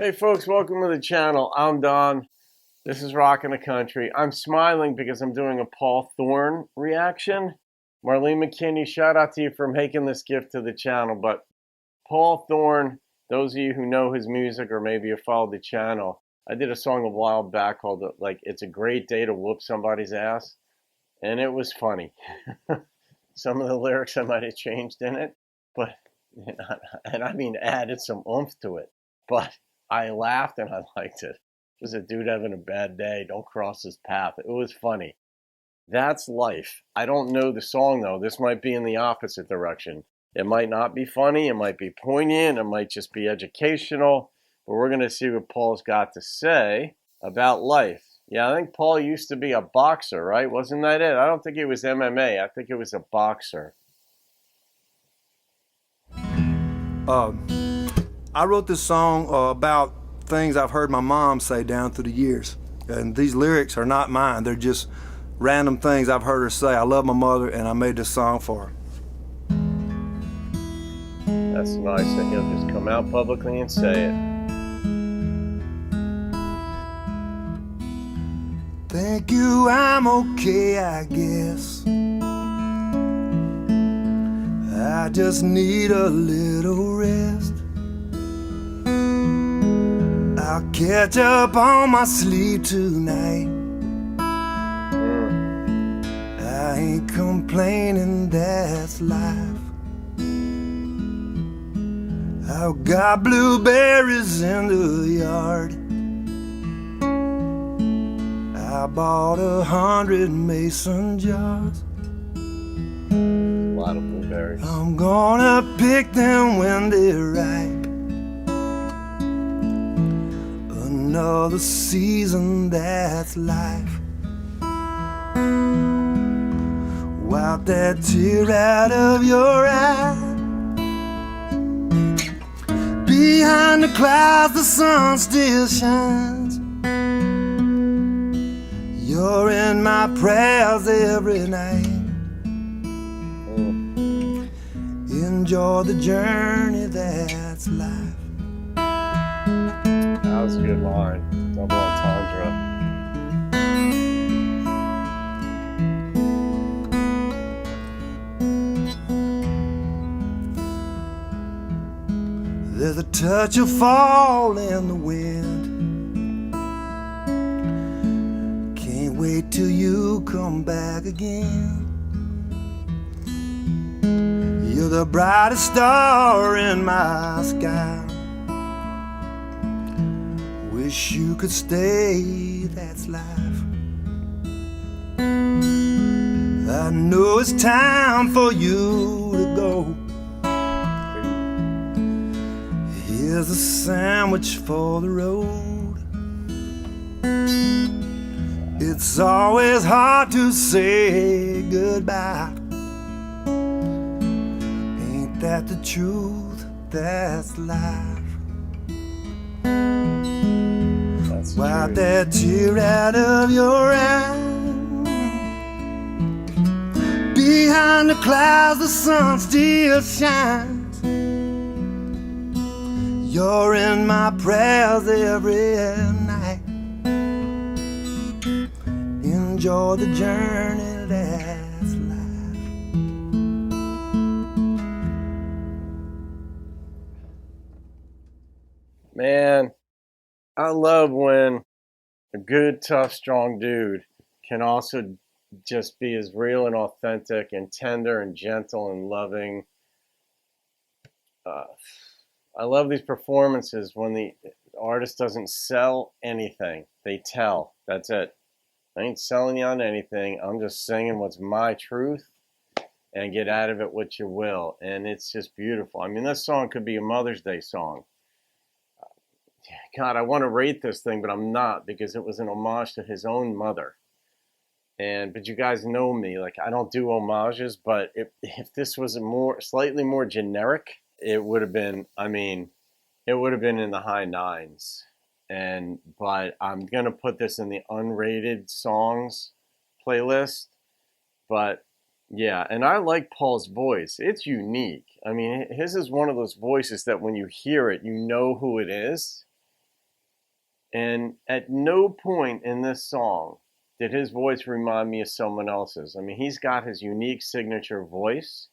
Hey folks, welcome to the channel. I'm Don. This is Rockin' the Country. I'm smiling because I'm doing a Paul Thorn reaction. Marlene McKinney, shout out to you for making this gift to the channel. But Paul Thorn, those of you who know his music or maybe have followed the channel, I did a song a while back called It's a Great Day to Whoop Somebody's Ass. And it was funny. Some of the lyrics I might have changed in it, but and I mean added some oomph to it. But I laughed and I liked it. It was a dude having a bad day. Don't cross his path. It was funny. That's life. I don't know the song though. This might be in the opposite direction. It might not be funny. It might be poignant. It might just be educational. But we're going to see what Paul's got to say about life. Yeah, I think Paul used to be a boxer, right? Wasn't that it? I don't think it was MMA. I think it was a boxer. I wrote this song about things I've heard my mom say down through the years. And these lyrics are not mine. They're just random things I've heard her say. I love my mother, and I made this song for her. That's nice that he'll just come out publicly and say it. Thank you, I'm okay, I guess. I just need a little rest. I'll catch up on my sleep tonight. I ain't complaining, that's life. I've got blueberries in the yard. I bought 100 mason jars. A lot of blueberries. I'm gonna pick them when they're ripe. Another season, that's life. Wipe that tear out of your eye. Behind the clouds the sun still shines. You're in my prayers every night. Enjoy the journey, that's life. That was a good line. Double entendre. There's a touch of fall in the wind. Can't wait till you come back again. You're the brightest star in my sky. Wish you could stay, that's life. I know it's time for you to go. Here's a sandwich for the road. It's always hard to say goodbye. Ain't that the truth? That's life. Wipe that tear out of your eye. Behind the clouds the sun still shines. You're in my prayers every night. Enjoy the journey, that's life. Man, I love when a good, tough, strong dude can also just be as real and authentic and tender and gentle and loving. I love these performances when the artist doesn't sell anything. They tell. That's it. I ain't selling you on anything. I'm just singing what's my truth and get out of it what you will. And it's just beautiful. I mean, this song could be a Mother's Day song. God, I want to rate this thing, but I'm not, because it was an homage to his own mother. But you guys know me, like I don't do homages, but if this was slightly more generic, it would have been, I mean, it would have been in the high 9s. But I'm gonna put this in the unrated songs playlist. But yeah, and I like Paul's voice. It's unique. I mean, his is one of those voices that when you hear it, you know who it is. And at no point in this song did his voice remind me of someone else's. I mean, he's got his unique signature voice,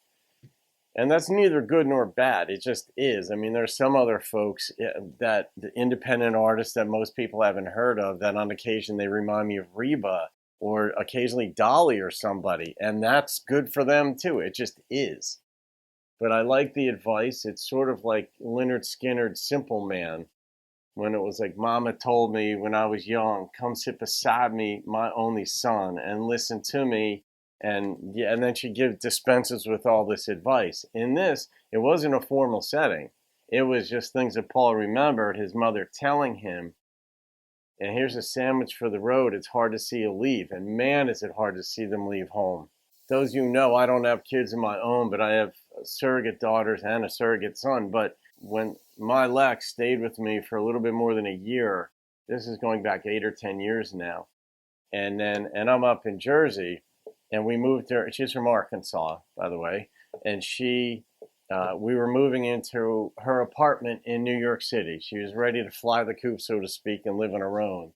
and that's neither good nor bad. It just is. I mean, there's some other folks that the independent artists that most people haven't heard of that on occasion they remind me of Reba or occasionally Dolly or somebody, and that's good for them too. It just is. But I like the advice. It's sort of like Lynyrd Skynyrd's Simple Man, when it was like, Mama told me when I was young, come sit beside me, my only son, and listen to me. And yeah, and then she dispenses with all this advice. In this, it wasn't a formal setting. It was just things that Paul remembered, his mother telling him, and here's a sandwich for the road. It's hard to see you leave. And man, is it hard to see them leave home. Those of you know, I don't have kids of my own, but I have surrogate daughters and a surrogate son. But when my Lex stayed with me for a little bit more than a year, this is going back 8 or 10 years now, and I'm up in Jersey, and we moved there. She's from Arkansas, by the way, and we were moving into her apartment in New York City. She was ready to fly the coop, so to speak, and live on her own.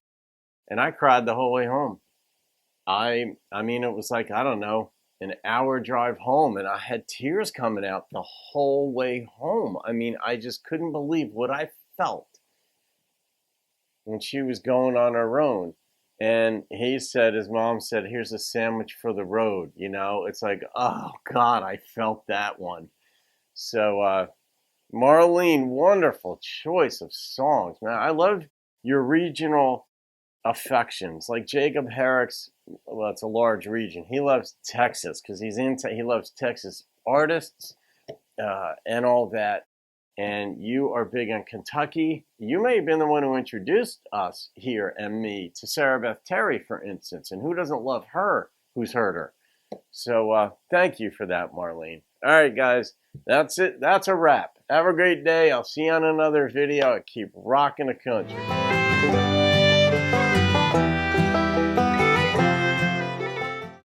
And I cried the whole way home. I mean, it was like, I don't know, an hour drive home, and I had tears coming out the whole way home. I mean, I just couldn't believe what I felt when she was going on her own. And his mom said, here's a sandwich for the road. You know, it's like, oh God, I felt that one. So, Marlene, wonderful choice of songs, man. I love your regional affections. Like Jacob Herrick's, well, it's a large region. He loves Texas because he loves Texas artists and all that. And you are big on Kentucky. You may have been the one who introduced us here and me to Sarah Beth Terry, for instance. And who doesn't love her who's heard her? So thank you for that, Marlene. All right, guys, that's it. That's a wrap. Have a great day. I'll see you on another video. Keep rocking the country.